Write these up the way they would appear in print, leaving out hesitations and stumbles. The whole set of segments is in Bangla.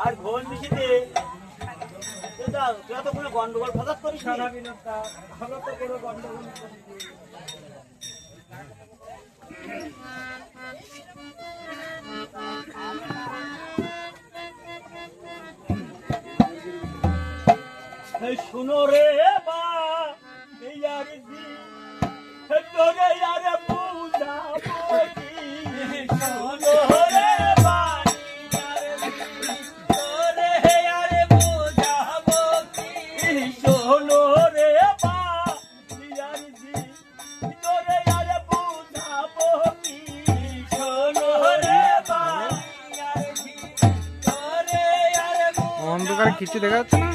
আর ঘোল মিশিতে তুই তো কোনো গন্ডগোল ফাদাত করিস না বিনোদটা ভালো তো কোনো গন্ডগোল শুনো রে বা ইয়ারি দি তোরে ইয়ারে পূজা বলি শুনো রে বা তোরে ইয়ারে পূজা বলি শুনো রে বা ইয়ারি দি তোরে ইয়ারে পূজা বলি শুনো রে বা ইয়ারি দি তোরে ইয়ারে অন্ধকার কিছু দেখা যাচ্ছে না।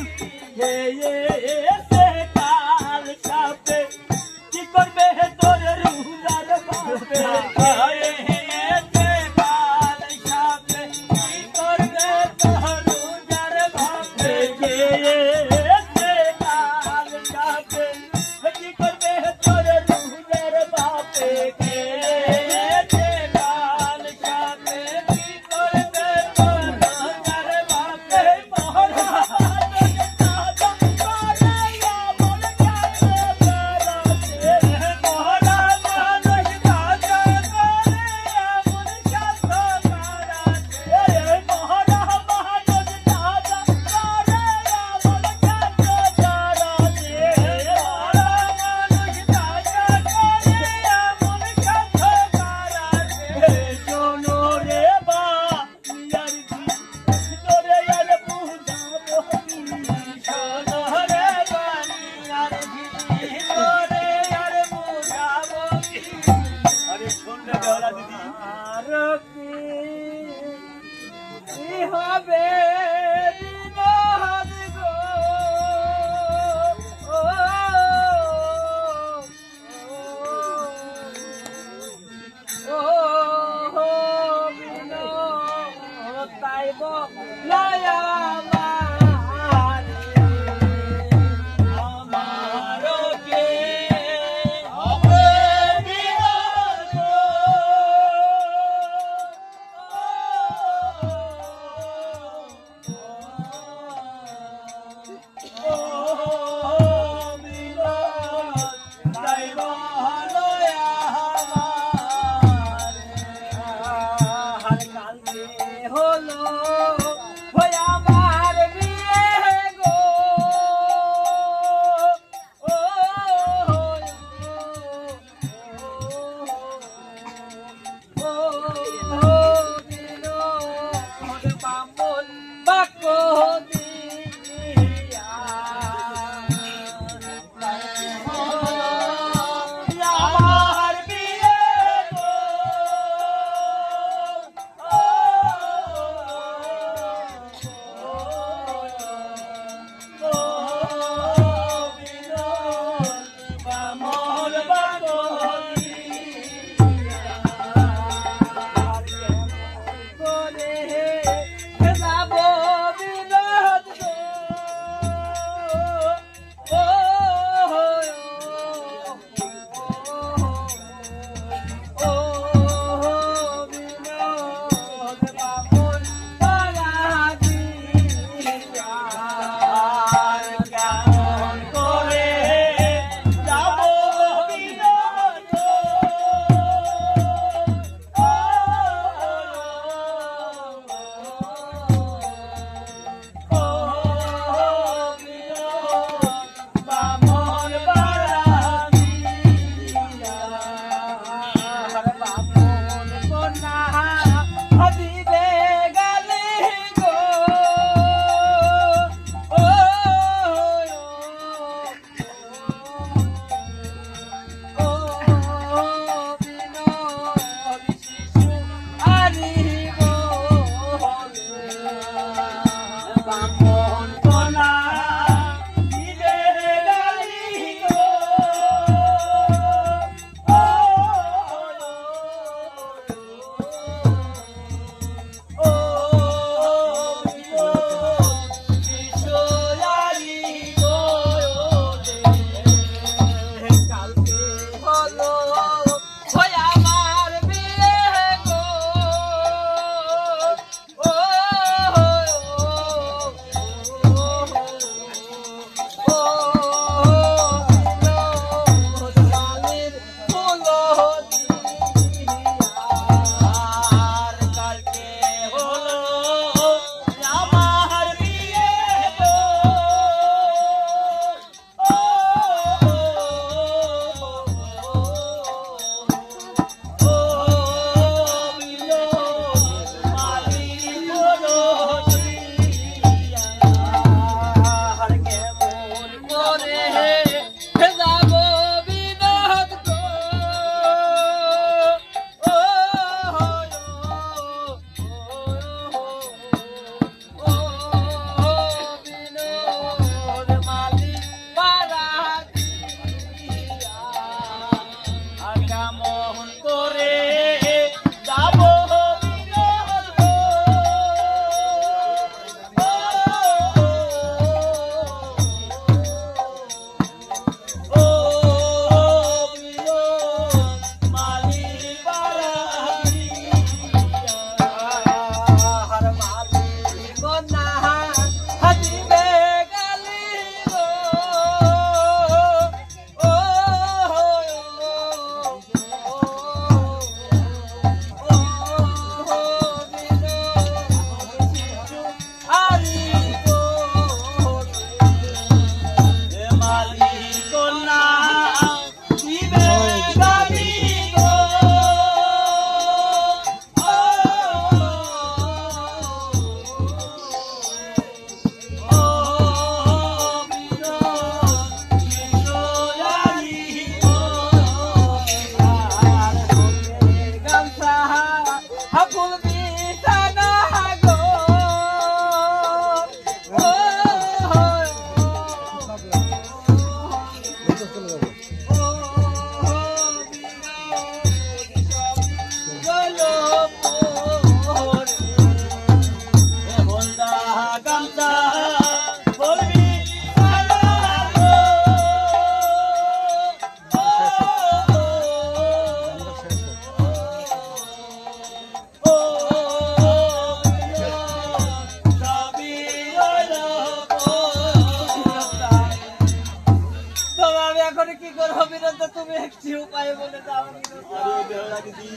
একটি উপায় বলে দাও বিনতা। আরে বেহুলা দিদি,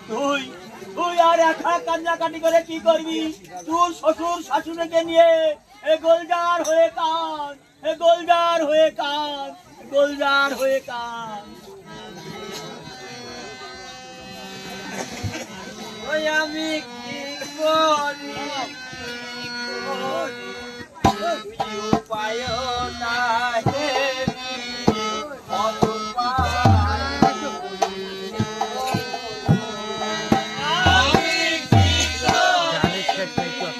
তুই তুই আর একা কান্নাকাটি করে কি করবি? তোর শ্বশুর শাশুড়িকে নিয়ে এ গোলজার হয়ে কান, এ গোলজার হয়ে কান, গোলজার হয়ে কান। ওই আমি কি করি, কি উপায় নাহি জানিস না একটু এখন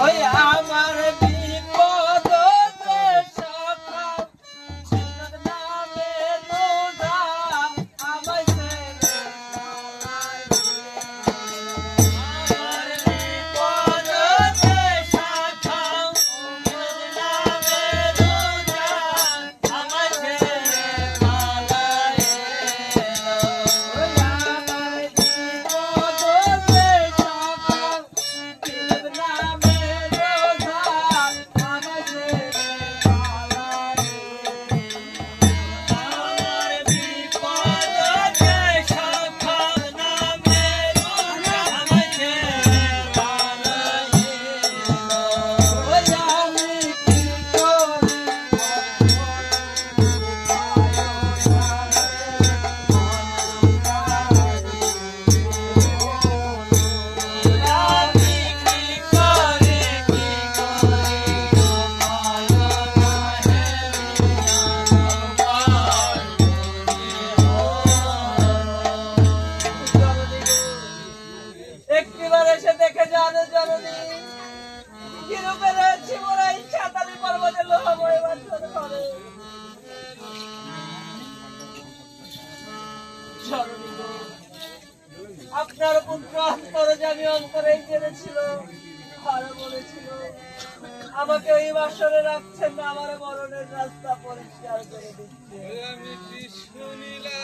ওই আমার বিপদ সখা নামে রোজা আমায় ছেড়ে আমার বিপদ সখা নামে রোজা আমায় ছেড়ে পালায় ওই আমার বিপদ সখা নামে রোজা আমায় ছেড়ে পালায় আমার বিপদ সখা নামে রোজা আমায় ছেড়ে পালায় ওই আমি কি করি আমি কি করি একটিবার এসে দেখে জানে জননী কিরূপে রয়েছি মোরা এই ছাতালি পর্বতের লোহাময় বাঁধন ঘরে। জননী গো, আপনার পুত্র অন্তর্যামী অন্তরেই জেনেছিল আর বলেছিল আমাকে ওই বাসরে রাখছেন না, আমার মরণের রাস্তা পরিষ্কার করে দিচ্ছে। আমি কৃষ্ণ নীলা